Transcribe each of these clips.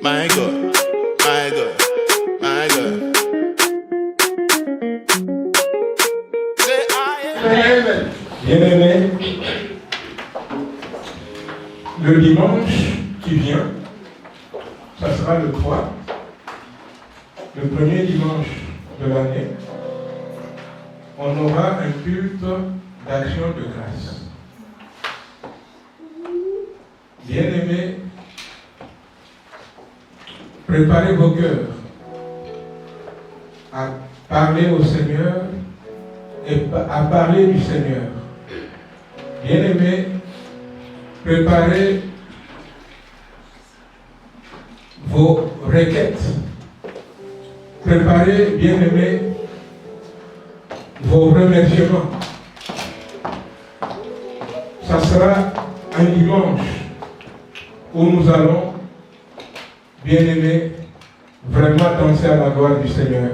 My God, my God, my God. Say I am. Bien-aimés, le dimanche qui vient, ça sera le 3, le premier dimanche de l'année, on aura un culte d'action de grâce. Bien-aimés, préparez vos cœurs à parler au Seigneur et à parler du Seigneur. Bien-aimés, préparez vos requêtes. Préparez, bien-aimés, vos remerciements. Ça sera un dimanche où nous allons, bien-aimés, vraiment danser à la gloire du Seigneur.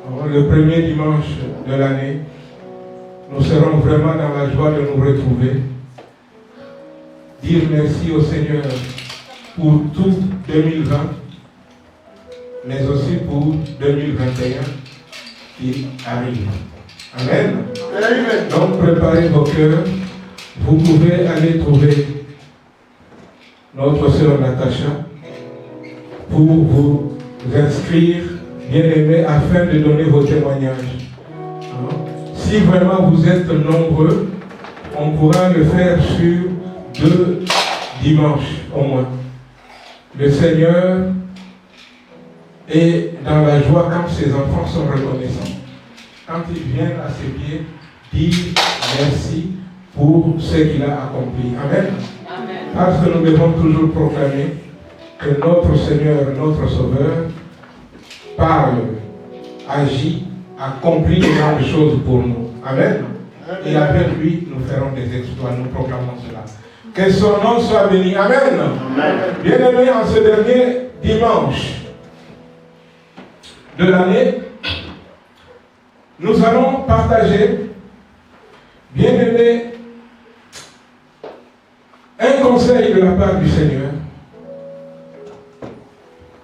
Alors, le premier dimanche de l'année, nous serons vraiment dans la joie de nous retrouver. Dire merci au Seigneur pour tout 2020, mais aussi pour 2021 qui arrive. Amen. Amen. Donc préparez vos cœurs. Vous pouvez aller trouver notre sœur Natacha pour vous inscrire, bien-aimés, afin de donner vos témoignages. Si vraiment vous êtes nombreux, on pourra le faire sur 2 dimanches au moins. Le Seigneur est dans la joie quand ses enfants sont reconnaissants. Quand ils viennent à ses pieds, dire merci pour ce qu'il a accompli. Amen. Amen. Parce que nous devons toujours proclamer que notre Seigneur, notre Sauveur, parle, agit, accomplit de grandes choses pour nous. Amen. Et avec lui, nous ferons des exploits, nous proclamons cela. Que son nom soit béni. Amen. Amen. Bien-aimés, en ce dernier dimanche de l'année, nous allons partager, bien-aimés, un conseil de la part du Seigneur.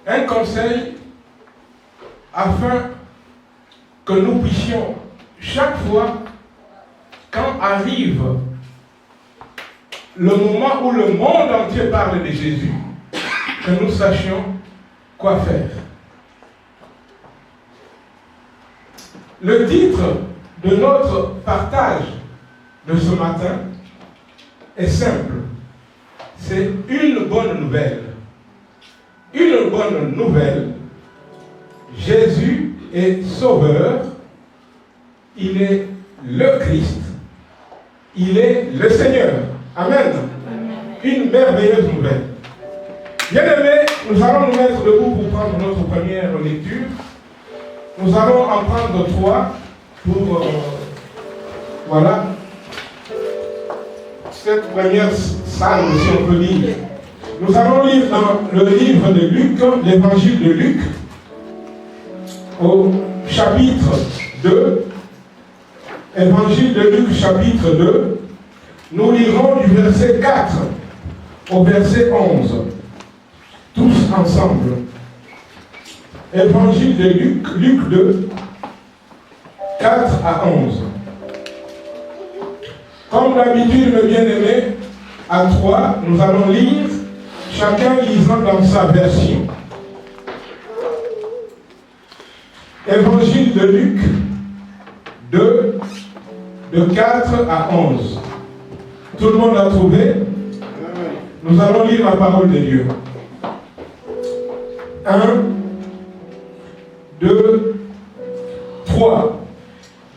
Un conseil afin que nous puissions, chaque fois, quand arrive le moment où le monde entier parle de Jésus, que nous sachions quoi faire. Le titre de notre partage de ce matin est simple. C'est une bonne nouvelle. Une bonne nouvelle. Jésus est sauveur. Il est le Christ. Il est le Seigneur. Amen. Une merveilleuse nouvelle. Bien-aimés, nous allons nous mettre debout pour prendre notre première lecture. Nous allons en prendre 3 pour, voilà, cette première salle, si on peut dire. Nous allons lire dans le livre de Luc, l'évangile de Luc, au chapitre 2. Évangile de Luc, chapitre 2. Nous lirons du verset 4 au verset 11. Tous ensemble. Évangile de Luc, Luc 2, 4 à 11. Comme d'habitude, mes bien-aimés, à 3, nous allons lire, chacun lisant dans sa version. Évangile de Luc 2, de 4 à 11. Tout le monde a trouvé? Nous allons lire la parole de Dieu. 1, 2, 3.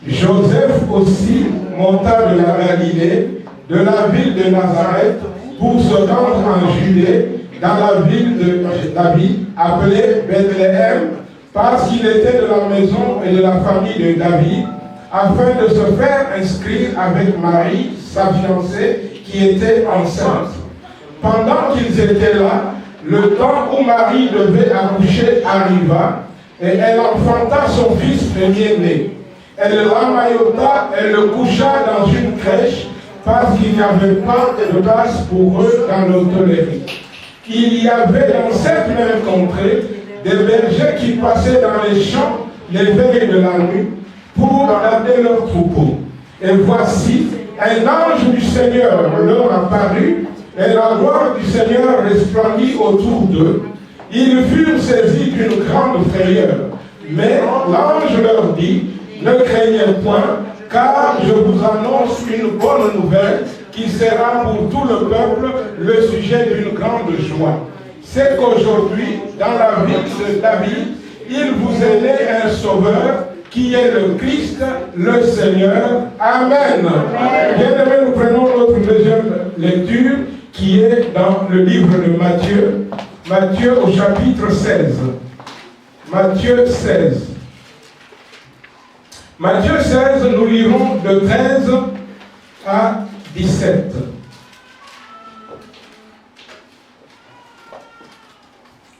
Joseph aussi monta de la Galilée, de la ville de Nazareth, pour se rendre en Judée, dans la ville de David, appelée Bethléem, parce qu'il était de la maison et de la famille de David, afin de se faire inscrire avec Marie, sa fiancée, qui était enceinte. Pendant qu'ils étaient là, le temps où Marie devait accoucher arriva, et elle enfanta son fils premier-né. Elle l'emmaillota et le coucha dans une crèche, parce qu'il n'y avait pas de place pour eux dans l'hôtellerie. il y avait dans cette même contrée des bergers qui passaient dans les champs les veilles de la nuit pour garder leurs troupeaux. Et voici, un ange du Seigneur leur apparut, et la gloire du Seigneur resplendit autour d'eux. Ils furent saisis d'une grande frayeur. Mais l'ange leur dit, ne craignez point, car je vous annonce une bonne nouvelle qui sera pour tout le peuple le sujet d'une grande joie. C'est qu'aujourd'hui, dans la ville de David, il vous est né un sauveur qui est le Christ, le Seigneur. Amen. Bien-aimés, nous prenons notre deuxième lecture qui est dans le livre de Matthieu. Matthieu au chapitre 16. Matthieu 16. Matthieu 16, nous lirons de 13 à 17.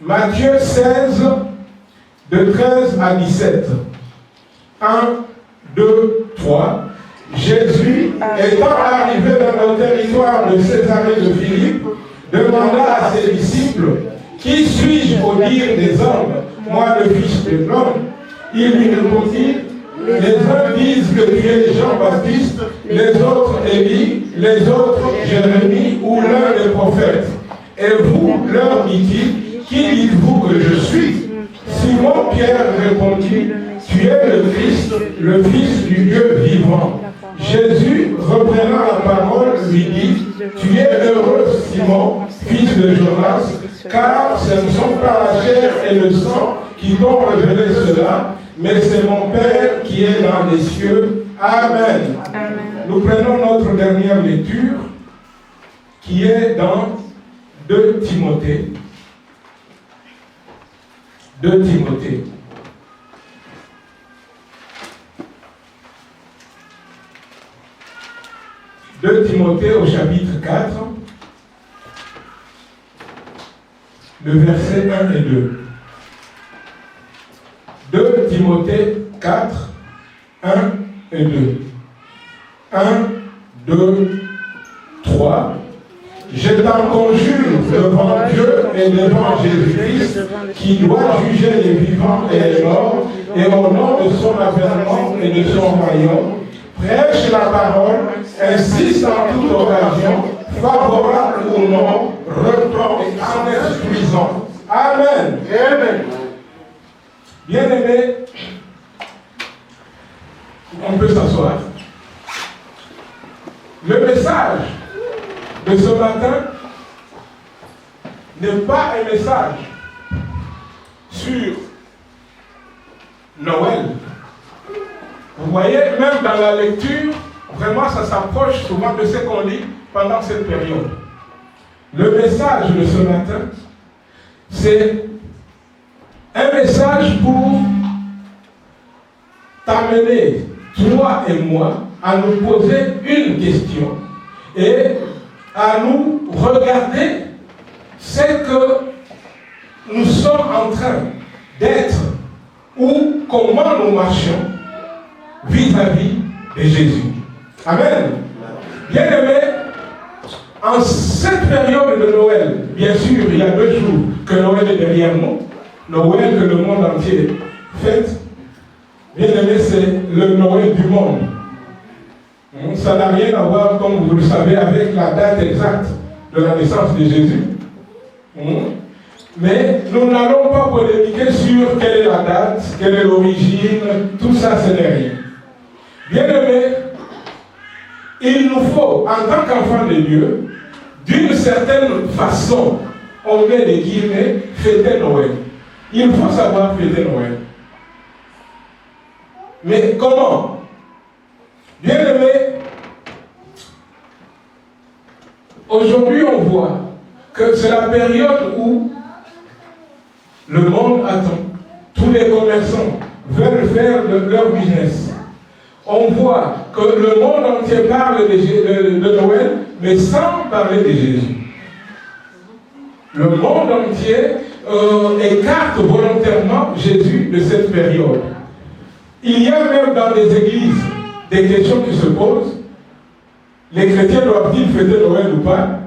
Matthieu 16, de 13 à 17. 1, 2, 3. Jésus, étant arrivé dans le territoire de Césarée de Philippe, demanda à ses disciples, qui suis-je au dire des hommes, moi le Fils de l'homme? Il lui répondit, les uns disent que tu es Jean-Baptiste, les autres Élie, les autres Jérémie ou l'un des prophètes. Et vous, leur dit-il, qui dites-vous que je suis? Simon-Pierre répondit, tu es le Christ, le Fils du Dieu vivant. Jésus, reprenant la parole, lui dit, tu es heureux, Simon, fils de Jonas, car ce ne sont pas la chair et le sang qui t'ont révélé cela, mais c'est mon Père qui est dans les cieux. Amen. Amen. Nous prenons notre dernière lecture, qui est dans 2 Timothée. 2 Timothée. 2 Timothée au chapitre 4, le verset 1 et 2. 2 Timothée 4, 1 et 2. 1, 2, 3. Je t'en conjure devant Dieu et devant Jésus-Christ, qui doit juger les vivants et les morts, et au nom de son avènement et de son royaume, prêche la parole, insiste en toute occasion, favorable ou non, reprend en instruisant. Amen. Amen. Bien-aimés, on peut s'asseoir. Le message de ce matin n'est pas un message sur Noël. Vous voyez, même dans la lecture, vraiment ça s'approche souvent de ce qu'on lit pendant cette période. Le message de ce matin, c'est un message pour t'amener, toi et moi, à nous poser une question et à nous regarder ce que nous sommes en train d'être ou comment nous marchons vis-à-vis de Jésus. Amen. Bien-aimés, en cette période de Noël, bien sûr, il y a 2 jours que Noël est derrière nous, Noël que le monde entier fête. Bien-aimés, c'est le Noël du monde. Ça n'a rien à voir, comme vous le savez, avec la date exacte de la naissance de Jésus. Mais nous n'allons pas polémiquer sur quelle est la date, quelle est l'origine, tout ça, ce n'est rien. Bien-aimés, il nous faut, en tant qu'enfants de Dieu, d'une certaine façon, on met des guillemets, fêter Noël. Il faut savoir fêter Noël. Mais comment? Bien-aimés, aujourd'hui on voit que c'est la période où le monde attend. Tous les commerçants veulent faire leur business. On voit que le monde entier parle de Noël, mais sans parler de Jésus. Le monde entier écarte volontairement Jésus de cette période. Il y a même dans les églises des questions qui se posent. Les chrétiens doivent-ils fêter Noël ou pas?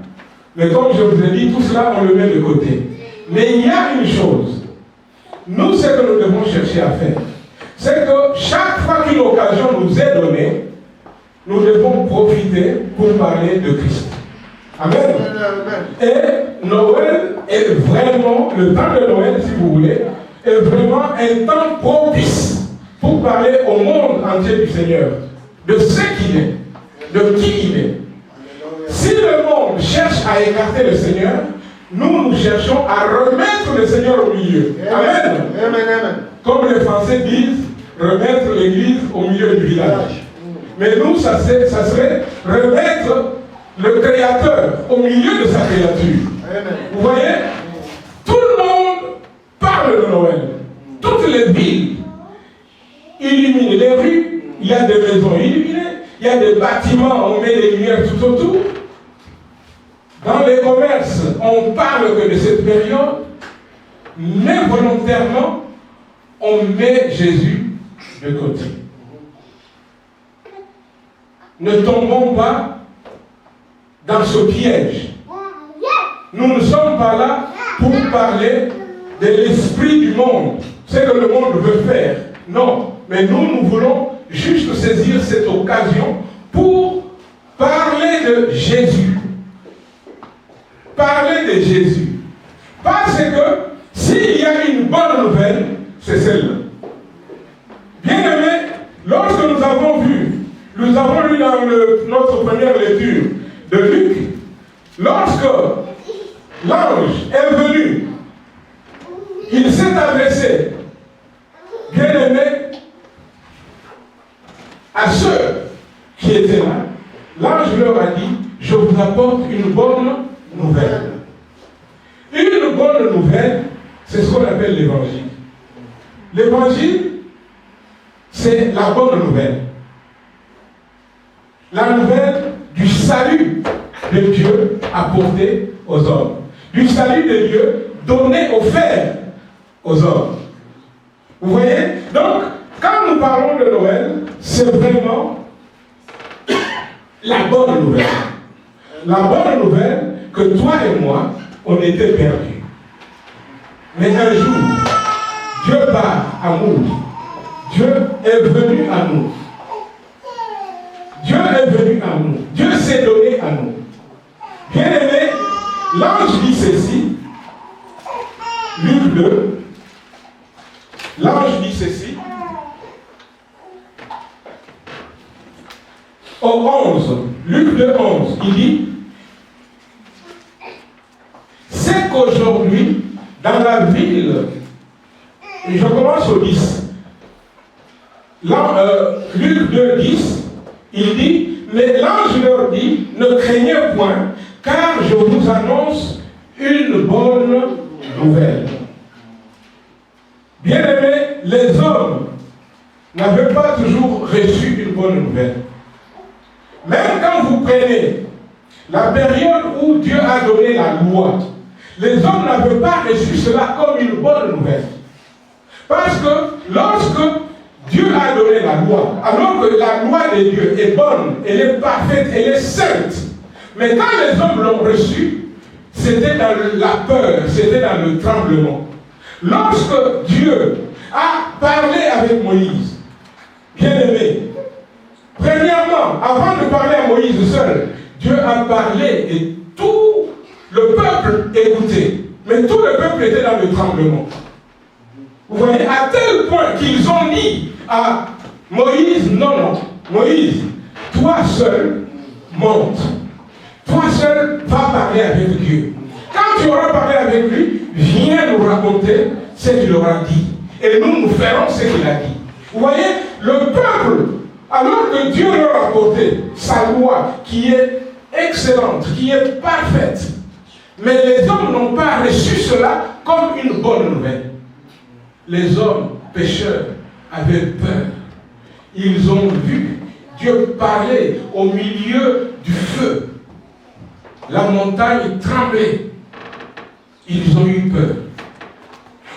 Mais comme je vous ai dit, tout cela, on le met de côté. Mais il y a une chose. Nous, ce que nous devons chercher à faire, c'est que chaque fois qu'une occasion nous est donnée, nous devons profiter pour parler de Christ. Amen. Et Noël est vraiment, le temps de Noël, si vous voulez, est vraiment un temps propice pour parler au monde entier du Seigneur, de ce qu'il est, de qui il est. Si le monde cherche à écarter le Seigneur, nous cherchons à remettre le Seigneur au milieu. Amen. Amen. Comme les Français disent, remettre l'église au milieu du village. Mais nous, ça serait remettre le Créateur au milieu de sa créature. Amen. Vous voyez, tout le monde parle de Noël. Toutes les villes illuminées, les rues, il y a des maisons illuminées, il y a des bâtiments, on met des lumières tout autour. Dans les commerces, on parle que de cette période, mais volontairement, on met Jésus de côté. Ne tombons pas dans ce piège. Nous ne sommes pas là pour parler de l'esprit du monde, ce que le monde veut faire. Non, mais nous voulons juste saisir cette occasion pour parler de Jésus. Parler de Jésus. Parce que s'il y a une bonne nouvelle, c'est celle-là. Bien aimé, lorsque nous avons lu dans notre première lecture de Luc, lorsque l'ange est venu, il s'est adressé, bien aimé, à ceux qui étaient là. L'ange leur a dit, je vous apporte une bonne nouvelle. Une bonne nouvelle, c'est ce qu'on appelle l'évangile. L'évangile, c'est la bonne nouvelle. La nouvelle du salut de Dieu apporté aux hommes. Du salut de Dieu donné, offert aux hommes. Vous voyez? Donc, quand nous parlons de Noël, c'est vraiment la bonne nouvelle. La bonne nouvelle que toi et moi, on était perdus. Mais un jour, Dieu par amour, Dieu est venu à nous. Dieu est venu à nous. Dieu s'est donné à nous. Bien aimé, l'ange dit ceci, Luc 2, l'ange dit ceci, au 11, Luc 2, 11, il dit, c'est qu'aujourd'hui, dans la ville, et je commence au 10, Luc 2, 10, il dit, mais l'ange leur dit, ne craignez point, car je vous annonce une bonne nouvelle. Bien aimés, les hommes n'avaient pas toujours reçu une bonne nouvelle. Même quand vous prenez la période où Dieu a donné la loi, les hommes n'avaient pas reçu cela comme une bonne nouvelle. Parce que lorsque Dieu a donné la loi, alors que la loi de Dieu est bonne, elle est parfaite, elle est sainte. Mais quand les hommes l'ont reçue, c'était dans la peur, c'était dans le tremblement. Lorsque Dieu a parlé avec Moïse, bien aimé, premièrement, avant de parler à Moïse seul, Dieu a parlé et tout le peuple écoutait. Mais tout le peuple était dans le tremblement. Vous voyez, à tel point qu'ils ont dit à Moïse, non, Moïse, toi seul, monte. Toi seul, va parler avec Dieu. Quand tu auras parlé avec lui, viens nous raconter ce qu'il aura dit. Et nous ferons ce qu'il a dit. Vous voyez, le peuple, alors que Dieu leur a apporté sa loi qui est excellente, qui est parfaite, mais les hommes n'ont pas reçu cela comme une bonne nouvelle. Les hommes pécheurs avaient peur. Ils ont vu Dieu parler au milieu du feu. La montagne tremblait. Ils ont eu peur.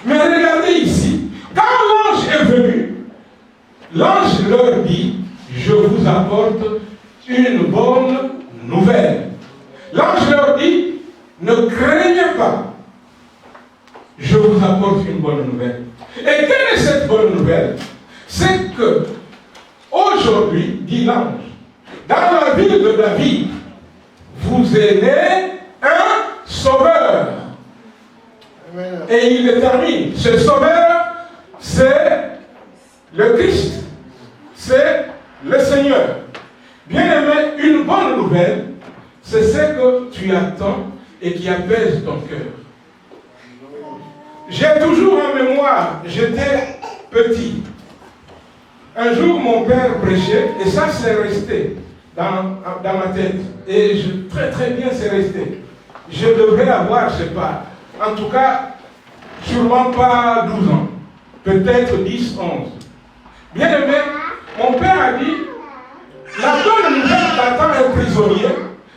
Mais regardez ici, quand l'ange est venu, l'ange leur dit, je vous apporte une bonne nouvelle. L'ange leur dit, ne craignez pas, je vous apporte une bonne nouvelle. Et quelle est cette bonne nouvelle? C'est que aujourd'hui, dit l'ange, dans la ville de David, vous est né un sauveur. Et il détermine, ce sauveur, c'est le Christ, c'est le Seigneur. Bien aimé, une bonne nouvelle, c'est ce que tu attends et qui apaise ton cœur. J'ai toujours en mémoire, j'étais petit. Un jour, mon père prêchait, et ça, c'est resté dans ma tête. Et très très bien, c'est resté. Je devrais avoir, je ne sais pas, en tout cas, sûrement pas 12 ans. Peut-être 10, 11. Bien aimé, mon père a dit, la bonne nouvelle d'attendre un prisonnier,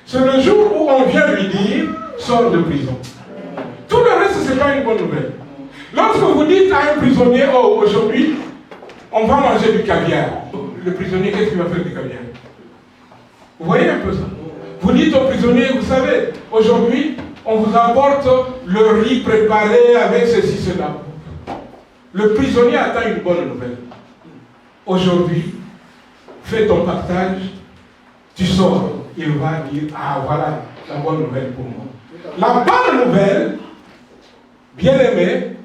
c'est le jour où on vient lui dire, sors de prison. Tout le reste, ce n'est pas une bonne nouvelle. Lorsque vous dites à un prisonnier, oh, aujourd'hui, on va manger du caviar. Le prisonnier, qu'est-ce qu'il va faire du caviar? Vous voyez un peu ça? Vous dites au prisonnier, vous savez, aujourd'hui, on vous apporte le riz préparé avec ceci, cela. Le prisonnier attend une bonne nouvelle. Aujourd'hui, fais ton partage, tu sors. Il va dire, ah voilà la bonne nouvelle pour moi. La bonne nouvelle, bien aimé,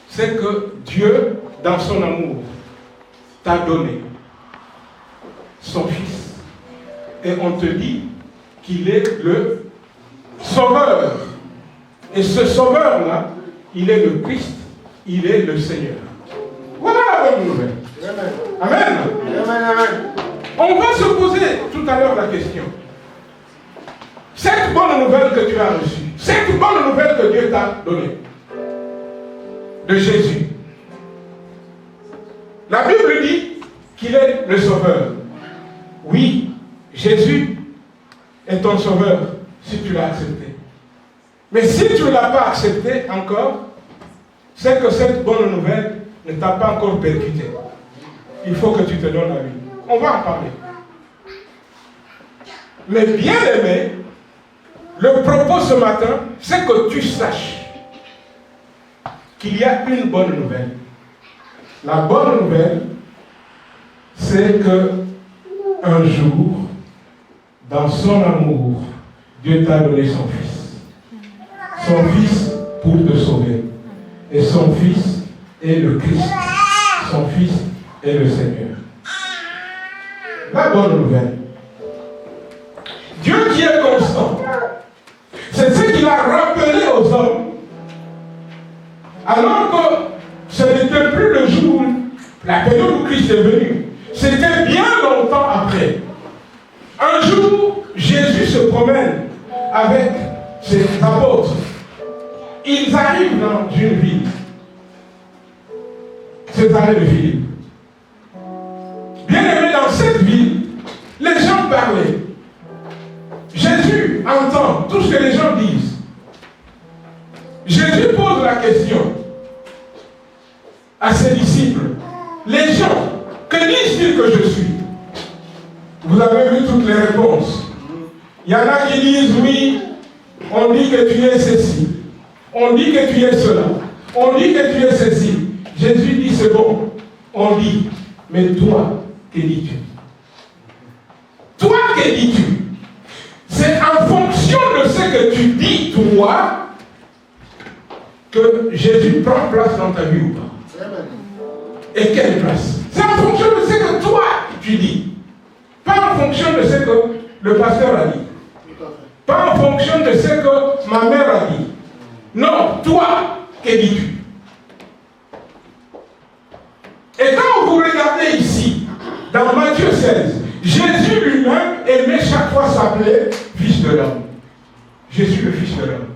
c'est que Dieu, dans son amour, t'a donné son Fils. Et on te dit qu'il est le Sauveur. Et ce Sauveur-là, il est le Christ, il est le Seigneur. Voilà la bonne nouvelle. Amen. Amen. On va se poser tout à l'heure la question. Cette bonne nouvelle que tu as reçue, cette bonne nouvelle que Dieu t'a donnée, de Jésus. La Bible dit qu'il est le Sauveur. Oui, Jésus est ton Sauveur si tu l'as accepté. Mais si tu ne l'as pas accepté encore, c'est que cette bonne nouvelle ne t'a pas encore percuté. Il faut que tu te donnes la vie. On va en parler. Mais bien aimé, le propos ce matin, c'est que tu saches qu'il y a une bonne nouvelle. La bonne nouvelle, c'est que un jour, dans son amour, Dieu t'a donné son Fils. Son Fils pour te sauver. Et son Fils est le Christ. Son Fils est le Seigneur. La bonne nouvelle. Dieu qui est constant, c'est ce qu'il a rappelé aux hommes. Alors que ce n'était plus le jour, la période où Christ est venu. C'était bien longtemps après. Un jour, Jésus se promène avec ses apôtres. Ils arrivent dans une ville. Césarée de Philippe. Bien aimé, dans cette ville, les gens parlaient. Jésus entend tout ce que les gens disent. Jésus pose la question à ses disciples. Les gens, que disent-ils que je suis? Vous avez vu toutes les réponses. Il y en a qui disent oui, on dit que tu es ceci. On dit que tu es cela. On dit que tu es ceci. Jésus dit c'est bon. On dit, mais toi, que dis-tu? Toi, que dis-tu? C'est en fonction de ce que tu dis, toi, que Jésus prend place dans ta vie ou pas. Et quelle place? C'est en fonction de ce que toi, tu dis. Pas en fonction de ce que le pasteur a dit. Pas en fonction de ce que ma mère a dit. Non, toi, que dis-tu? Et quand vous regardez ici, dans Matthieu 16, Jésus lui-même aimait chaque fois s'appeler Fils de l'homme. Je suis le Fils de l'homme.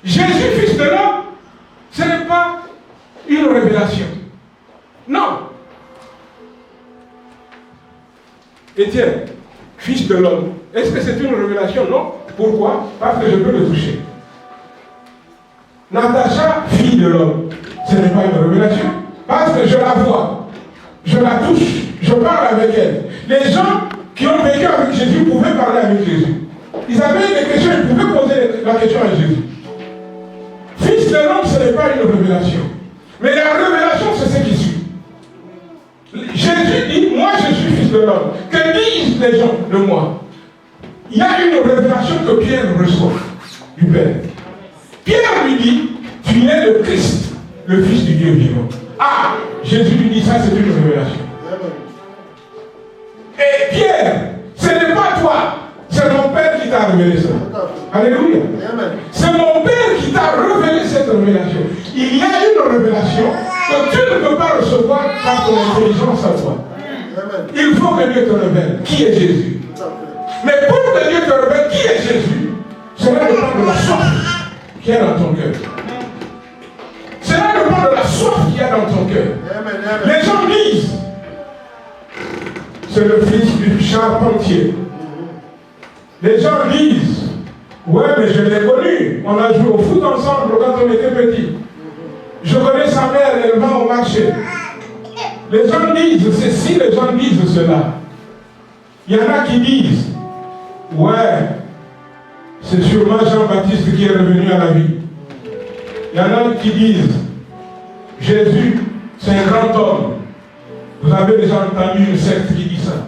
Jésus, Fils de l'homme, ce n'est pas une révélation. Non. Étienne, Fils de l'homme, est-ce que c'est une révélation? Non. Pourquoi? Parce que je peux le toucher. Natacha, fille de l'homme, ce n'est pas une révélation. Parce que je la vois, je la touche, je parle avec elle. Les gens qui ont vécu avec Jésus pouvaient parler avec Jésus. Ils avaient des questions, ils pouvaient poser la question à Jésus. Fils de l'homme, ce n'est pas une révélation. Mais la révélation, c'est ce qui suit. Jésus dit, moi je suis fils de l'homme. Que disent les gens de moi? Il y a une révélation que Pierre reçoit du Père. Pierre lui dit, tu es le Christ, le Fils du Dieu vivant. Ah, Jésus lui dit, ça c'est une révélation. Et Pierre, ce n'est pas toi, c'est mon Père qui t'a révélé ça. Alléluia. C'est mon Père qui t'a révélé cette révélation. Il y a une révélation que tu ne peux pas recevoir par ton intelligence à toi. Il faut que Dieu te révèle qui est Jésus. Mais pour que Dieu te révèle qui est Jésus, cela dépend de la soif qui est dans ton cœur. Cela dépend de la soif qui est dans ton cœur. Les gens disent, c'est le fils du charpentier. Les gens disent, ouais, mais je l'ai connu. On a joué au foot ensemble quand on était petit. Je connais sa mère, elle va au marché. Les gens disent ceci, les gens disent cela. Il y en a qui disent, ouais, c'est sûrement Jean-Baptiste qui est revenu à la vie. Il y en a qui disent, Jésus, c'est un grand homme. Vous avez déjà entendu une secte qui dit ça.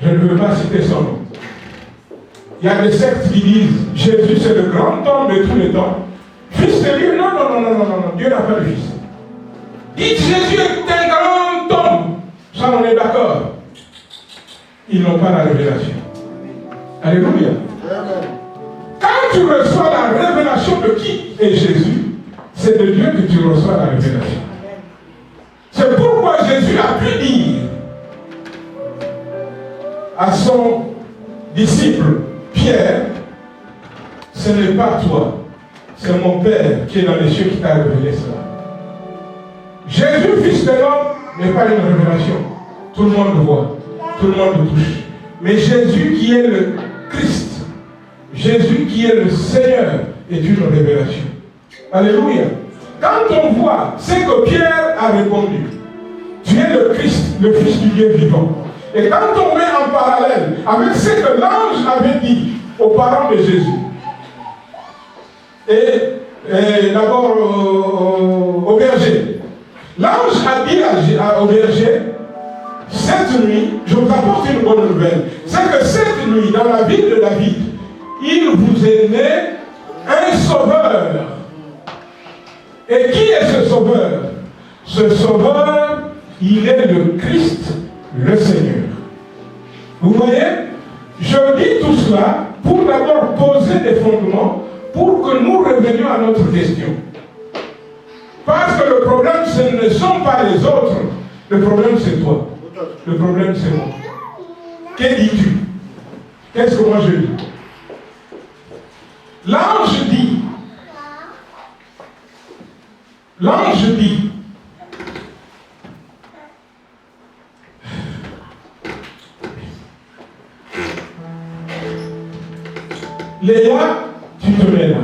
Je ne veux pas citer son nom. Il y a des sectes qui disent, Jésus c'est le grand homme de tous les temps. Fils de Dieu, non, Dieu n'a pas de fils. Dites Jésus est un grand homme. Ça, on est d'accord. Ils n'ont pas la révélation. Alléluia. Quand tu reçois la révélation de qui est Jésus, c'est de Dieu que tu reçois la révélation. C'est pourquoi Jésus a pu dire à son disciple Pierre, ce n'est pas toi, c'est mon Père qui est dans les cieux qui t'a révélé cela. Jésus, fils de l'homme, n'est pas une révélation. Tout le monde le voit, tout le monde le touche. Mais Jésus qui est le Christ, Jésus qui est le Seigneur, est une révélation. Alléluia. Quand on voit ce que Pierre a répondu, tu es le Christ, le Fils du Dieu vivant. Et quand on met en parallèle avec ce que l'ange avait dit aux parents de Jésus, et d'abord au berger, l'ange a dit au berger, cette nuit, je vous apporte une bonne nouvelle. C'est que cette nuit, dans la ville de David, il vous est né un sauveur. Et qui est ce sauveur? Ce sauveur, il est le Christ, le Seigneur. Vous voyez? Je dis tout cela pour d'abord poser des fondements pour que nous revenions à notre question. Parce que le problème, ce ne sont pas les autres. Le problème, c'est toi. Le problème, c'est moi. Que dis-tu? Qu'est-ce que moi je dis? L'ange dit, Léa, tu te mets là.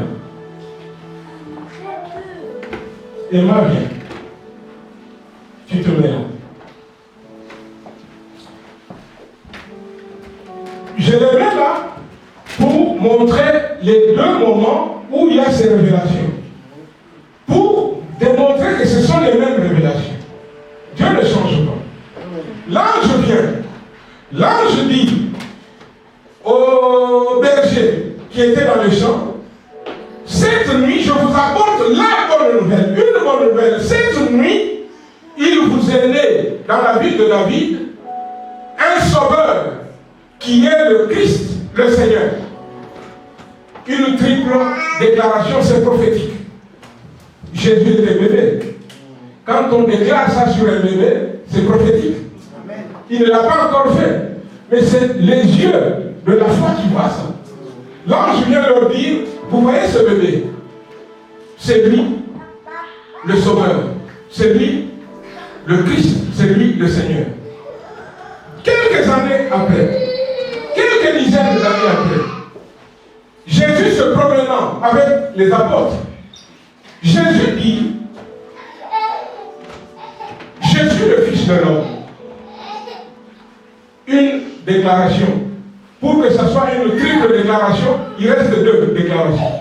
Emma, viens. Tu te mets là. Je les mets là pour montrer les deux moments où il y a ces révélations. Pour démontrer que ce sont les mêmes révélations. Dieu ne change pas. L'ange vient. L'ange dit au berger qui était dans le champ, cette nuit, je vous apporte la bonne nouvelle. Une bonne nouvelle. Cette nuit, il vous est né dans la ville de David un sauveur qui est le Christ, le Seigneur. Une triple déclaration, c'est prophétique. Jésus était bébé. Quand on déclare ça sur un bébé, c'est prophétique. Il ne l'a pas encore fait. Mais c'est les yeux de la foi qui voient ça. L'ange vient leur dire, vous voyez ce bébé? C'est lui, le Sauveur. C'est lui, le Christ. C'est lui, le Seigneur. Quelques années après, quelques dizaines d'années après, Jésus se promenant avec les apôtres, Jésus dit, je suis le Fils de l'homme. Une déclaration pour que ça soit une triple déclaration, il reste 2 déclarations.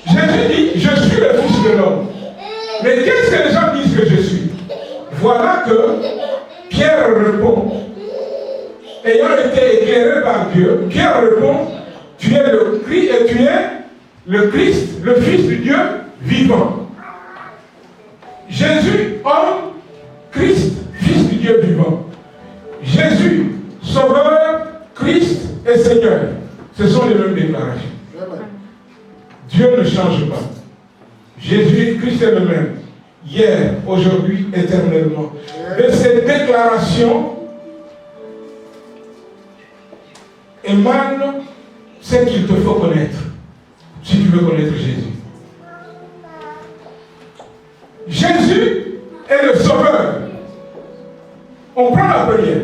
Jésus dit, je suis le Fils de l'homme. Mais qu'est-ce que les gens disent que je suis? Voilà que Pierre répond, ayant été éclairé par Dieu, Pierre répond, tu es le Christ et tu es le Christ, le Fils du Dieu vivant. Jésus, homme, Christ, Fils du Dieu vivant. Jésus, Sauveur, Christ et Seigneur. Ce sont les mêmes déclarations. Dieu ne change pas. Jésus-Christ est le même. Hier, aujourd'hui, éternellement. De cette déclaration émane ce qu'il te faut connaître. Si tu veux connaître Jésus. Jésus est le Sauveur. On prend la première.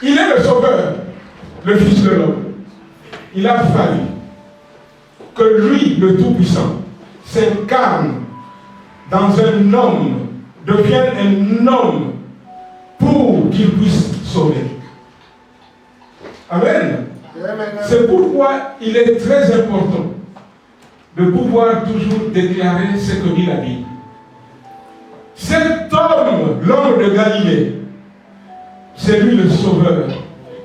Il est le Sauveur, le Fils de l'homme. Il a fallu que lui, le Tout-Puissant, s'incarne dans un homme, devienne un homme pour qu'il puisse sauver. Amen. C'est pourquoi il est très important de pouvoir toujours déclarer ce que dit la Bible. Cet homme, l'homme de Galilée, c'est lui le Sauveur.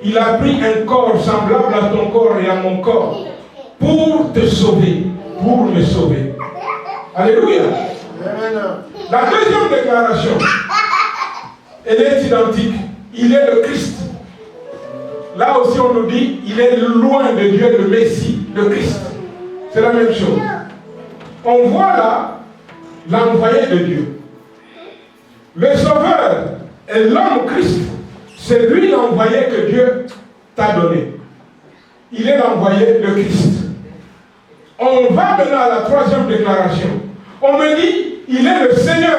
Il a pris un corps semblable à ton corps et à mon corps pour te sauver, pour me sauver. Alléluia. La deuxième déclaration, elle est identique. Il est le Christ. Là aussi on nous dit, il est loin de Dieu, le Messie, le Christ. C'est la même chose. On voit là l'envoyé de Dieu. Le Sauveur et l'homme Christ, c'est lui l'envoyé que Dieu t'a donné. Il est l'envoyé, le Christ. On va maintenant à la troisième déclaration. On me dit, il est le Seigneur.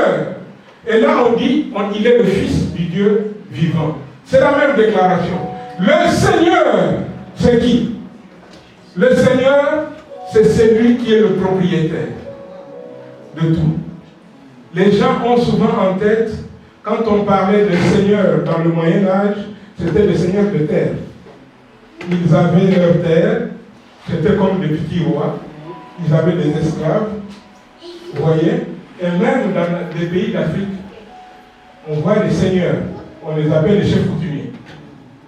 Et là on dit, il est le Fils du Dieu vivant. C'est la même déclaration. Le Seigneur, c'est qui? Le Seigneur, c'est celui qui est le propriétaire de tout. Les gens ont souvent en tête, quand on parlait de Seigneur dans le Moyen-Âge, c'était les seigneurs de terre. Ils avaient leur terre, c'était comme des petits rois. Ils avaient des esclaves, vous voyez. Et même dans les pays d'Afrique, on voit des seigneurs. On les appelle les chefs coutumiers.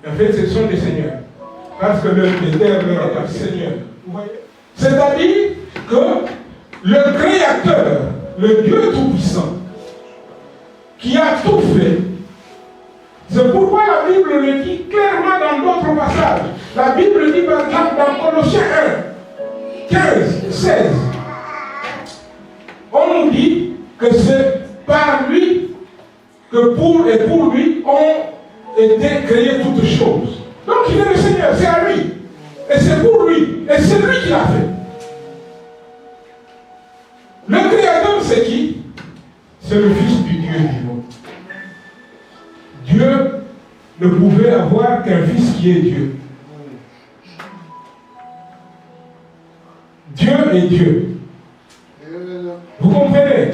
En fait, ce sont des seigneurs. Parce que les terres leur appellent seigneurs. Vous voyez. C'est-à-dire que le Créateur, le Dieu Tout-Puissant, qui a tout fait, c'est pourquoi la Bible le dit clairement dans d'autres passages. La Bible dit par exemple dans Colossiens 1, 15, 16, on nous dit que c'est par lui que pour lui ont été créées toutes choses. Donc il est le Seigneur, c'est à lui. Et c'est pour lui. Et c'est lui qui l'a fait. Le Créateur, c'est qui? C'est le Fils du Dieu vivant. Dieu ne pouvait avoir qu'un Fils qui est Dieu. Dieu est Dieu. Vous comprenez?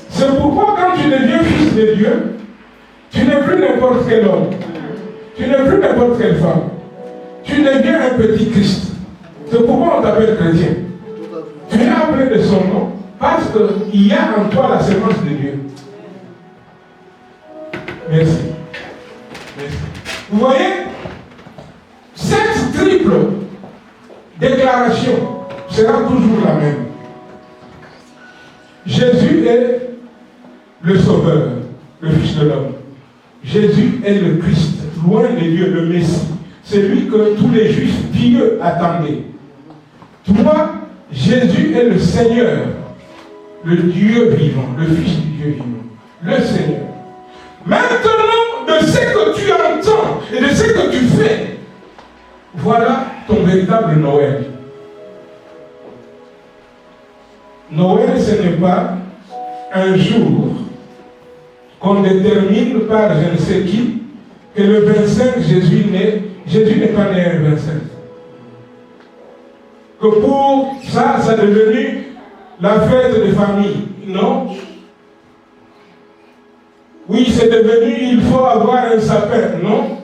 C'est pourquoi quand tu deviens Fils de Dieu, tu n'es plus n'importe quel homme. Tu n'es plus n'importe quelle femme. Tu deviens un petit Christ. C'est pourquoi on t'appelle chrétien. Tu es appelé de son nom parce qu'il y a en toi la sémence de Dieu. Merci. Merci. Vous voyez, cette triple déclaration sera toujours la même. Jésus est le Sauveur, le Fils de l'homme. Jésus est le Christ, loin de Dieu, le Messie. C'est lui que tous les Juifs pieux attendaient. Toi, Jésus est le Seigneur, le Dieu vivant, le Fils du Dieu vivant, le Seigneur. Maintenant, de ce que tu entends et de ce que tu fais, voilà ton véritable Noël. Noël, ce n'est pas un jour qu'on détermine par je ne sais qui que le 25 Jésus naît. Jésus n'est pas né le 25. Que pour ça, ça est devenu la fête de famille. Non. Oui, c'est devenu, il faut avoir un sapin. Non.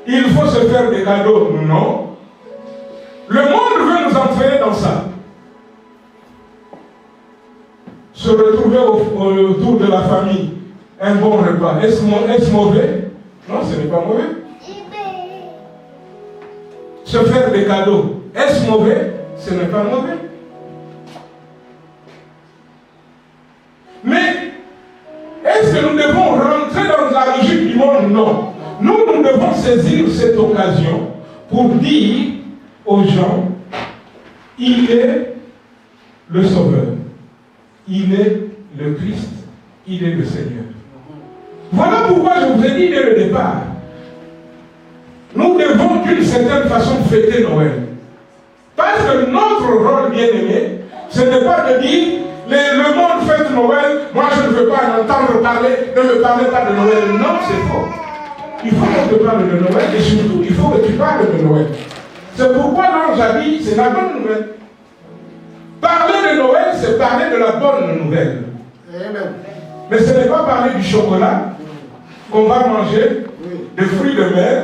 il faut se faire des cadeaux. Non. Le monde veut nous entraîner dans ça. Se retrouver autour de la famille, un bon repas. Est-ce mauvais? Non, ce n'est pas mauvais. Se faire des cadeaux, est-ce mauvais? Ce n'est pas mauvais. Mais est-ce que nous devons rentrer dans la logique du monde? Non. Nous devons saisir cette occasion pour dire aux gens, il est le Sauveur, il est le Christ, il est le Seigneur. Voilà pourquoi je vous ai dit dès le départ, nous devons d'une certaine façon fêter Noël. Parce que notre rôle, bien aimé, ce n'est pas de dire, le monde fête Noël, moi je ne veux pas en entendre parler, ne me parlez pas de Noël. Non, c'est faux. Il faut qu'on te parle de Noël et surtout, il faut que tu parles de Noël. C'est pourquoi l'ange a dit, c'est la bonne nouvelle. Parler de Noël, c'est parler de la bonne nouvelle. Amen. Mais ce n'est pas parler du chocolat qu'on va manger, des fruits de mer,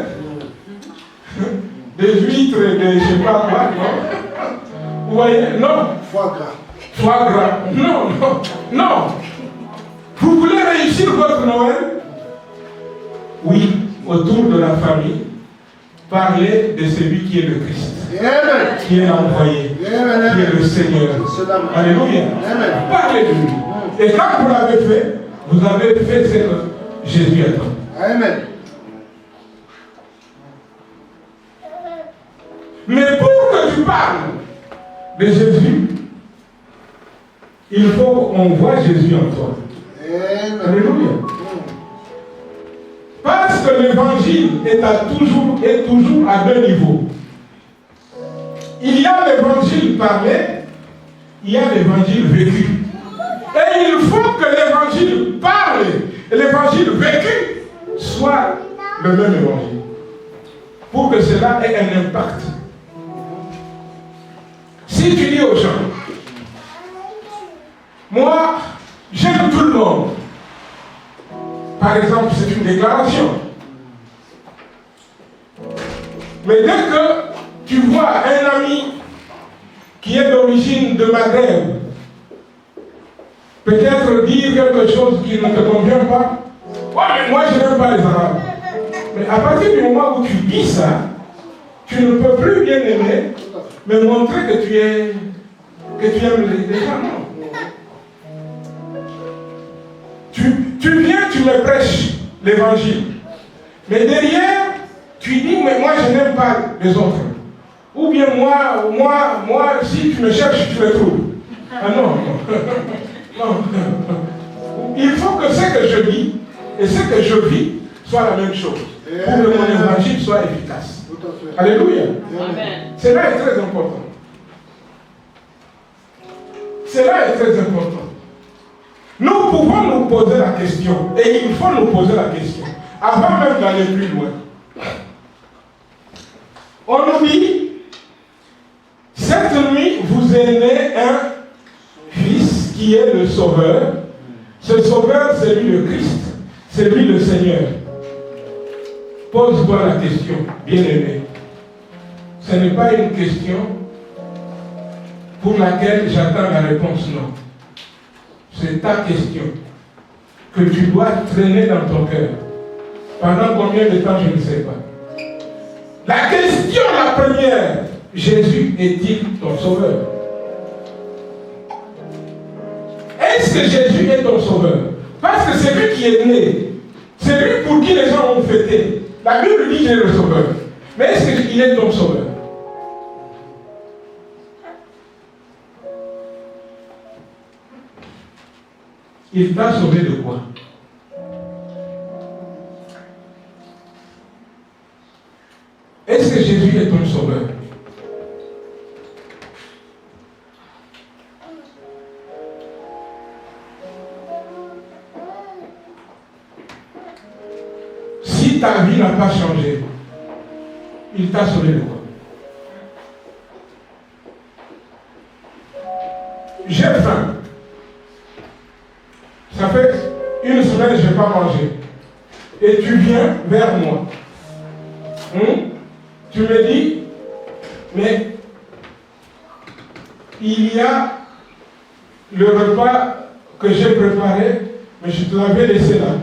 des huîtres et des je ne sais pas quoi, non. Vous voyez, non. Foie gras. Foie gras. Non, non, non. Vous voulez réussir votre Noël? Oui, autour de la famille, parlez de celui qui est le Christ, qui est l'envoyé, qui est le Seigneur. Alléluia. Parlez de lui. Et quand vous l'avez fait, vous avez fait ce que Jésus attend. Amen. Mais pour que tu parles de Jésus, il faut qu'on voit Jésus en toi. Alléluia. Parce que l'évangile est toujours à deux niveaux. Il y a l'évangile parlé, il y a l'évangile vécu. Et il faut que l'évangile parlé et l'évangile vécu soient le même évangile. Pour que cela ait un impact. Si tu dis aux gens, moi, j'aime tout le monde. Par exemple, c'est une déclaration. Mais dès que tu vois un ami qui est d'origine de Maghreb, peut-être dire quelque chose qui ne te convient pas, ouais, mais moi je n'aime pas les Arabes. Mais à partir du moment où tu dis ça, tu ne peux plus bien aimer, mais montrer que tu aimes les gens. Non. Tu viens, tu me prêches l'évangile. Mais derrière, tu dis, mais moi je n'aime pas les autres. Ou bien moi, si tu me cherches, tu me trouves. Ah non, non. Il faut que ce que je dis et ce que je vis soit la même chose. Pour que mon évangile soit efficace. Alléluia. Amen. Cela est très important. Cela est très important. Nous pouvons nous poser la question, et il faut nous poser la question, avant même d'aller plus loin. On nous dit, cette nuit, vous est né un Fils qui est le Sauveur. Ce Sauveur, c'est lui le Christ, c'est lui le Seigneur. Pose-toi la question, bien-aimé. Ce n'est pas une question pour laquelle j'attends la réponse, non. C'est ta question que tu dois traîner dans ton cœur. Pendant combien de temps, je ne sais pas. La question, la première, Jésus est-il ton sauveur? Est-ce que Jésus est ton sauveur? Parce que c'est lui qui est né. C'est lui pour qui les gens ont fêté. La Bible dit qu'il est le sauveur. Mais est-ce qu'il est ton sauveur? Il t'a sauvé de quoi? Est-ce que Jésus est ton sauveur? Si ta vie n'a pas changé, il t'a sauvé de quoi? J'ai faim. Ça fait une semaine que je n'ai pas mangé. Et tu viens vers moi. Tu me dis, mais il y a le repas que j'ai préparé, mais je te l'avais laissé là.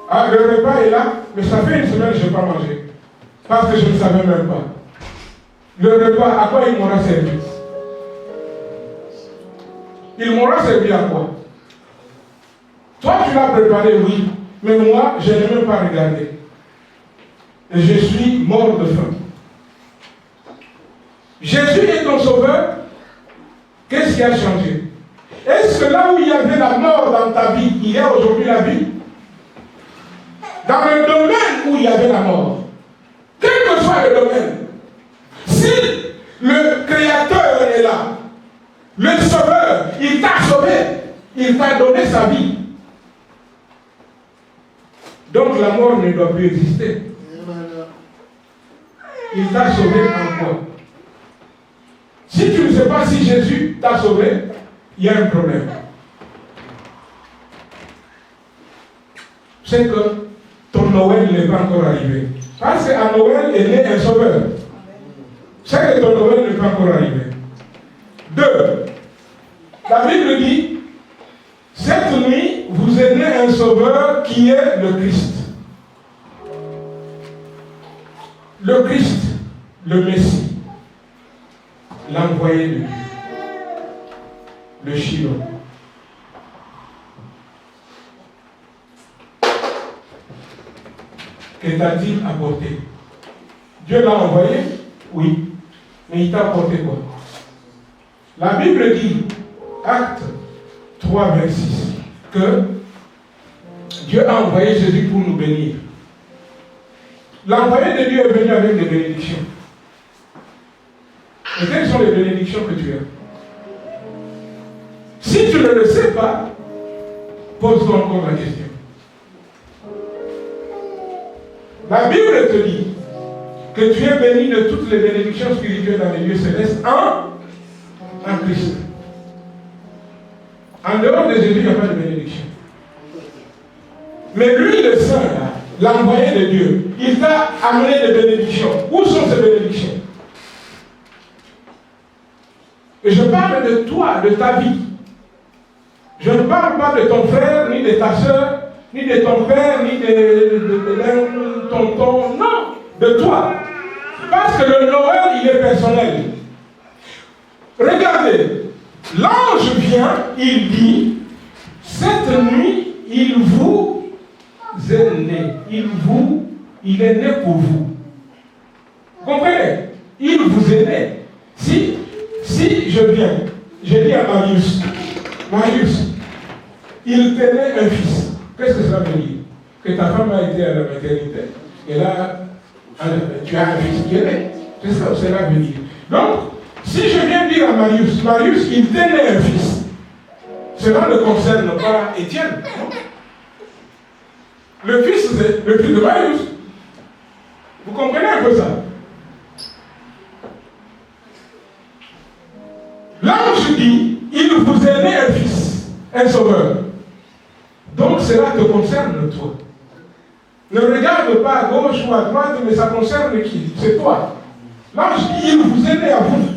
Ah, le repas est là, mais ça fait une semaine que je n'ai pas mangé. Parce que je ne savais même pas. Le repas, à quoi il m'aura servi? Il m'aura servi à quoi? Toi, tu l'as préparé, oui. Mais moi, je n'ai même pas regardé. Et je suis mort de faim. Jésus est ton sauveur. Qu'est-ce qui a changé? Est-ce que là où il y avait la mort dans ta vie, il y a aujourd'hui la vie? Dans le domaine où il y avait la mort, quel que soit le domaine, si le Créateur est là, le Sauveur, il t'a sauvé, il t'a donné sa vie. Donc la mort ne doit plus exister. Il t'a sauvé en quoi? Si tu ne sais pas si Jésus t'a sauvé, il y a un problème. C'est que ton Noël n'est pas encore arrivé. Parce qu'à Noël est né un sauveur. C'est que ton Noël n'est pas encore arrivé. 2. La Bible dit, cette nuit, vous est né un sauveur qui est le Christ. Le Christ, le Messie, l'envoyé de Dieu, le Shiloh. Que t'a-t-il apporté? Dieu l'a envoyé? Oui. Mais il t'a apporté quoi? La Bible dit, Acte 3, 26, que Dieu a envoyé Jésus pour nous bénir. L'envoyé de Dieu est venu avec des bénédictions. Et quelles sont les bénédictions que tu as? Si tu ne le sais pas, pose-toi encore la question. La Bible te dit que tu es béni de toutes les bénédictions spirituelles dans les lieux célestes en Christ. En dehors de Jésus, il n'y a pas de bénédiction. Mais lui, le Saint, l'envoyé de Dieu, il t'a amené des bénédictions. Où sont ces bénédictions? Et je parle de toi, de ta vie. Je ne parle pas de ton frère, ni de ta soeur, ni de ton père, ni de tonton. Non, de toi. Parce que le Noël, il est personnel. Regardez, l'ange vient, il dit, cette nuit, il vous est né. Il est né pour vous. Vous comprenez? Il vous est né. Si je viens, je dis à Marius, il tenait un fils. Qu'est-ce que cela veut dire? Que ta femme a été à la maternité, et là, tu as un fils qui est né. C'est ça que cela veut dire. Donc, si je viens dire à Marius, il tenait un fils, cela ne concerne pas Étienne. Non? Le fils de Marius. Vous comprenez un peu ça? L'ange dit, il vous est né un fils, un sauveur. Donc cela te concerne toi. Ne regarde pas à gauche ou à droite, mais ça concerne qui? C'est toi. L'ange dit, il vous est né à vous.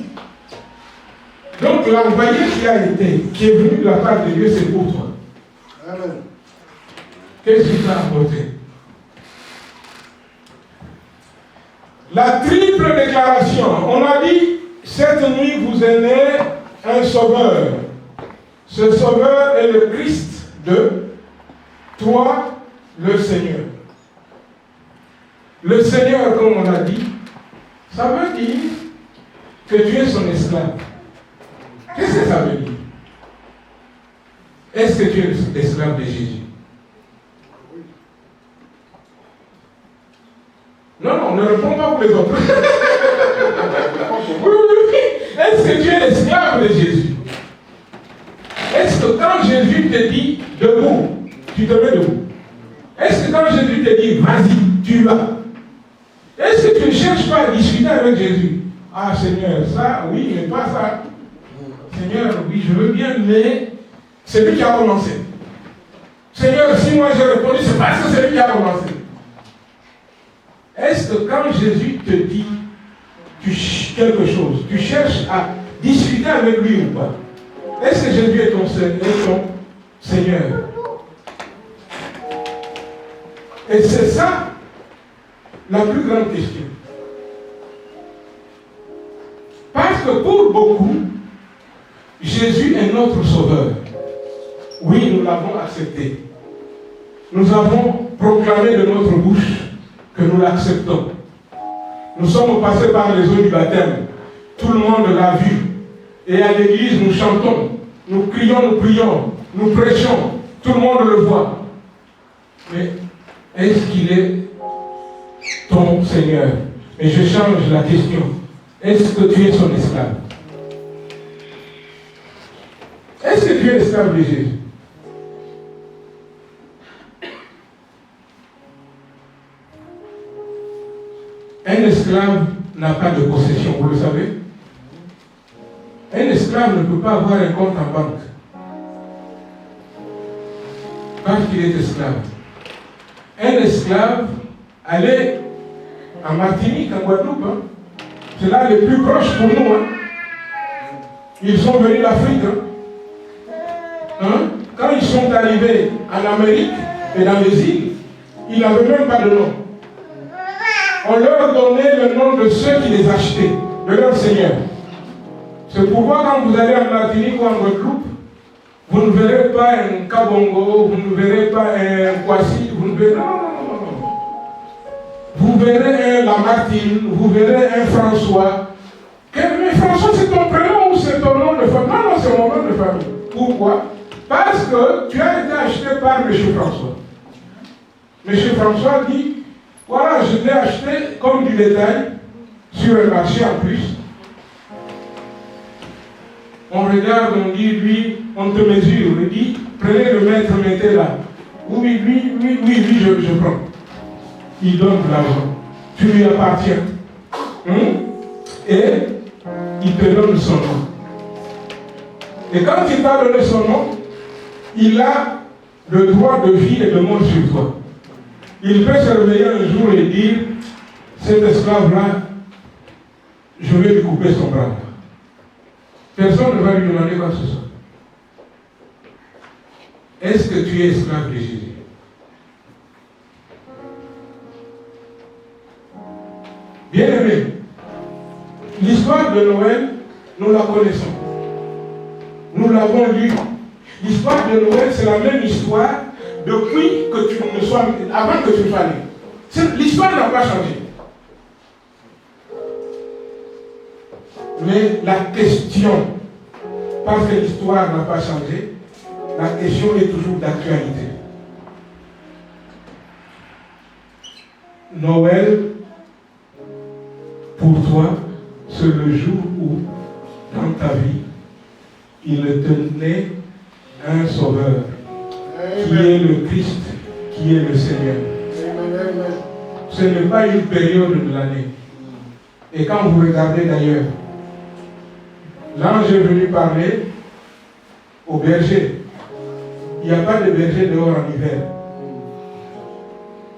Donc l'envoyé qui est venu de la part de Dieu, c'est pour toi. Amen. Qu'est-ce qu'il t'a apporté? La triple déclaration. On a dit, cette nuit vous est né un sauveur. Ce sauveur est le Christ de toi, le Seigneur. Le Seigneur, comme on a dit, ça veut dire que tu es son esclave. Qu'est-ce que ça veut dire? Est-ce que tu es l'esclave de Jésus? Non, ne réponds pas pour les autres. Oui. Est-ce que tu es l'esclave de Jésus? Est-ce que quand Jésus te dit debout, tu te mets debout? Est-ce que quand Jésus te dit vas-y, tu vas? Est-ce que tu ne cherches pas à discuter avec Jésus? Ah Seigneur, ça, oui, mais pas ça. Seigneur, oui, je veux bien, mais c'est lui qui a commencé. Seigneur, si moi j'ai répondu, c'est parce que c'est lui qui a commencé. est-ce que quand Jésus te dit quelque chose, tu cherches à discuter avec lui ou pas? Est-ce que Jésus est ton Seigneur? Et c'est ça la plus grande question. Parce que pour beaucoup, Jésus est notre sauveur. Oui, nous l'avons accepté. Nous avons proclamé de notre bouche que nous l'acceptons. Nous sommes passés par les eaux du baptême. Tout le monde l'a vu. Et à l'église, nous chantons, nous crions, nous prions, nous prêchons. Tout le monde le voit. Mais est-ce qu'il est ton Seigneur? Mais je change la question. Est-ce que tu es son esclave? Est-ce que tu es esclave de Jésus? Un esclave n'a pas de possession, vous le savez. Un esclave ne peut pas avoir un compte en banque. Parce qu'il est esclave. Un esclave, allez en Martinique, en Guadeloupe, hein. C'est là les plus proches pour nous. Hein. Ils sont venus d'Afrique. Hein. Quand ils sont arrivés en Amérique et dans les îles, ils n'avaient même pas de nom. On leur donnait le nom de ceux qui les achetaient, de leur Seigneur. C'est pourquoi quand vous allez en Martinique ou en Guadeloupe, vous ne verrez pas un Kabongo, vous ne verrez pas un Kwasi, vous ne verrez... Non. Vous verrez un Lamartine, vous verrez un François. Mais François, c'est ton prénom ou c'est ton nom de famille? Non, c'est mon nom de famille. Pourquoi? Parce que tu as été acheté par M. François. M. François dit, voilà, je l'ai acheté comme du détail, sur un marché en plus. On regarde, on dit, lui, on te mesure, on dit, prenez le mètre, mettez là. Oui, je prends. Il donne de l'argent. Tu lui appartiens. Et il te donne son nom. Et quand il t'a donné son nom, il a le droit de vie et de mort sur toi. Il peut se réveiller un jour et dire, cet esclave-là, je vais lui couper son bras. Personne ne va lui demander quoi que ce soit. Est-ce que tu es esclave de Jésus? Bien-aimés, l'histoire de Noël, nous la connaissons. Nous l'avons lue. L'histoire de Noël, c'est la même histoire depuis que tu ne sois, avant que tu sois né. L'histoire n'a pas changé. Mais la question, parce que l'histoire n'a pas changé, la question est toujours d'actualité. Noël, pour toi, c'est le jour où, dans ta vie, il te naît un sauveur, qui est le Christ, qui est le Seigneur. Ce n'est pas une période de l'année. Et quand vous regardez d'ailleurs, l'ange est venu parler aux bergers. Il n'y a pas de berger dehors en hiver.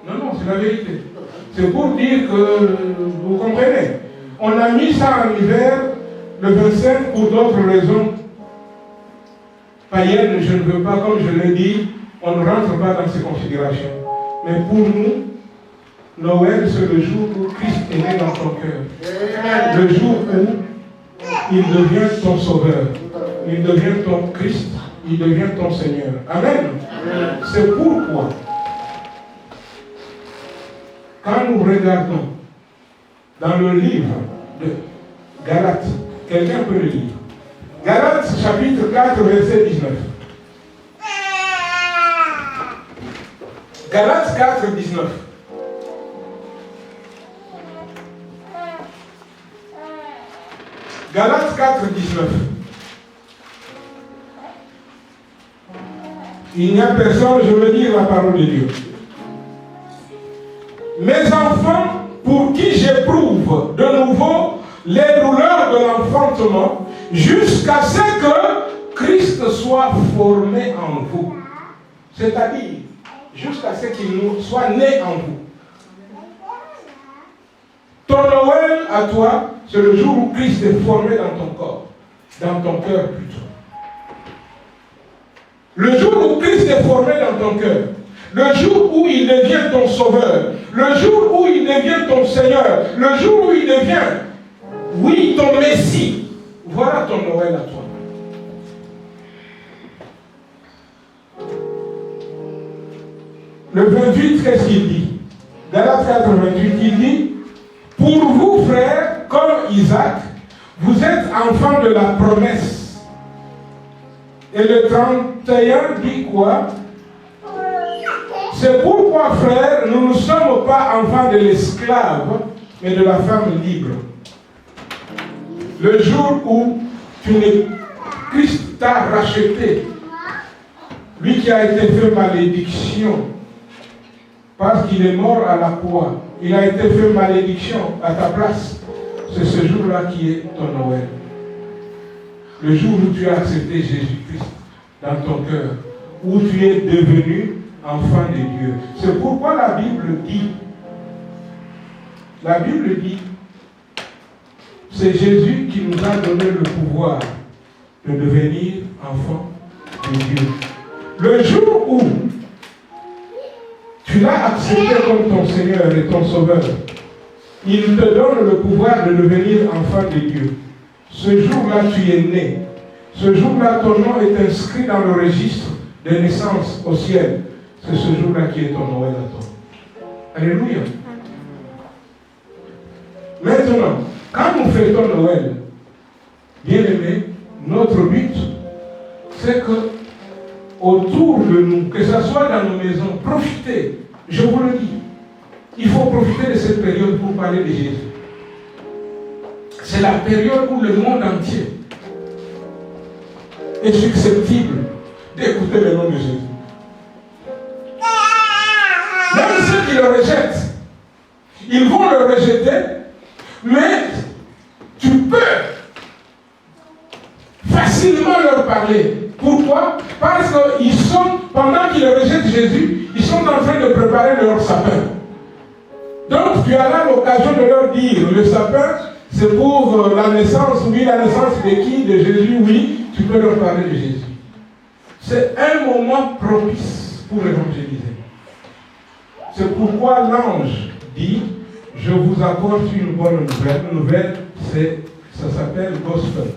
Non, c'est la vérité. C'est pour dire que, vous comprenez, on a mis ça en hiver, le 25, pour d'autres raisons païennes, je ne veux pas, comme je l'ai dit, on ne rentre pas dans ces considérations. Mais pour nous, Noël, c'est le jour où Christ est né dans ton cœur. Le jour où il devient ton sauveur, il devient ton Christ, il devient ton Seigneur. Amen. C'est pourquoi, quand nous regardons dans le livre de Galates, quelqu'un peut le lire. Galates chapitre 4, verset 19. Galates 4, 19. Galates 4, 19. Il n'y a personne, je veux dire la parole de Dieu. Mes enfants, pour qui j'éprouve de nouveau les douleurs de l'enfantement, jusqu'à ce que Christ soit formé en vous. C'est-à-dire, jusqu'à ce qu'il soit né en vous. Noël à toi, c'est le jour où Christ est formé dans ton corps, dans ton cœur plutôt. Le jour où Christ est formé dans ton cœur, le jour où il devient ton sauveur, le jour où il devient ton Seigneur, le jour où il devient, oui, ton Messie, voilà ton Noël à toi. Le 28, qu'est-ce qu'il dit? Galates 4, 28, il dit, pour vous, frères, comme Isaac, vous êtes enfants de la promesse. Et le 31 dit quoi? C'est pourquoi, frères, nous ne sommes pas enfants de l'esclave, mais de la femme libre. Le jour où Christ t'a racheté, lui qui a été fait malédiction, parce qu'il est mort à la croix, il a été fait malédiction à ta place. C'est ce jour-là qui est ton Noël. Le jour où tu as accepté Jésus-Christ dans ton cœur, où tu es devenu enfant de Dieu. C'est pourquoi la Bible dit, c'est Jésus qui nous a donné le pouvoir de devenir enfant de Dieu. Le jour où tu l'as accepté comme ton Seigneur et ton Sauveur, il te donne le pouvoir de devenir enfant de Dieu. Ce jour-là, tu es né. Ce jour-là, ton nom est inscrit dans le registre de naissance au ciel. C'est ce jour-là qui est ton Noël à toi. Alléluia. Maintenant, quand nous fêtons Noël, bien aimé, notre but, c'est que autour de nous, que ce soit dans nos maisons, profitez. Je vous le dis. Il faut profiter de cette période pour parler de Jésus. C'est la période où le monde entier est susceptible d'écouter le nom de Jésus. Même ceux qui le rejettent, ils vont le rejeter, mais tu peux facilement leur parler. Pourquoi? Parce qu'ils sont, pendant qu'ils rejettent Jésus, ils sont en train de préparer leur sapin. Donc tu as là l'occasion de leur dire, le sapin, c'est pour la naissance, oui, la naissance de qui? De Jésus, oui, tu peux leur parler de Jésus. C'est un moment propice pour évangéliser. C'est pourquoi l'ange dit, je vous apporte une bonne nouvelle. Une nouvelle, ça s'appelle gospel.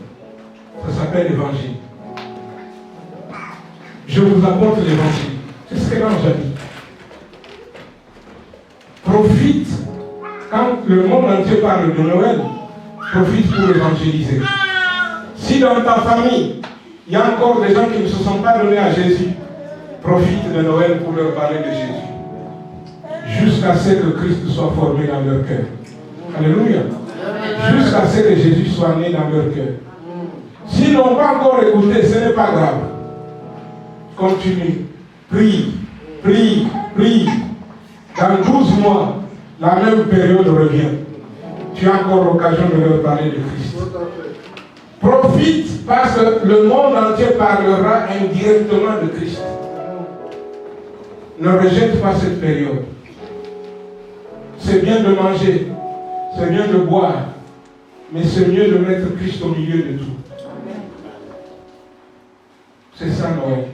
Ça s'appelle évangile. Je vous apporte l'évangile. C'est ce que l'ange a dit. Profite, quand le monde entier parle de Noël, profite pour évangéliser. Si dans ta famille, il y a encore des gens qui ne se sont pas donnés à Jésus, profite de Noël pour leur parler de Jésus. Jusqu'à ce que Christ soit formé dans leur cœur. Alléluia. Jusqu'à ce que Jésus soit né dans leur cœur. S'ils n'ont pas encore écouté, ce n'est pas grave. Continue. Prie, prie, prie. Dans 12 mois, la même période revient. Tu as encore l'occasion de leur parler de Christ. Profite parce que le monde entier parlera indirectement de Christ. Ne rejette pas cette période. C'est bien de manger, c'est bien de boire, mais c'est mieux de mettre Christ au milieu de tout. C'est ça Noël.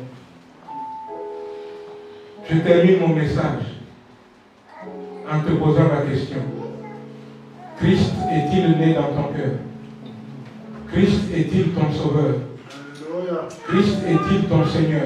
Je termine mon message en te posant la question. Christ est-il né dans ton cœur? Christ est-il ton sauveur? Christ est-il ton Seigneur?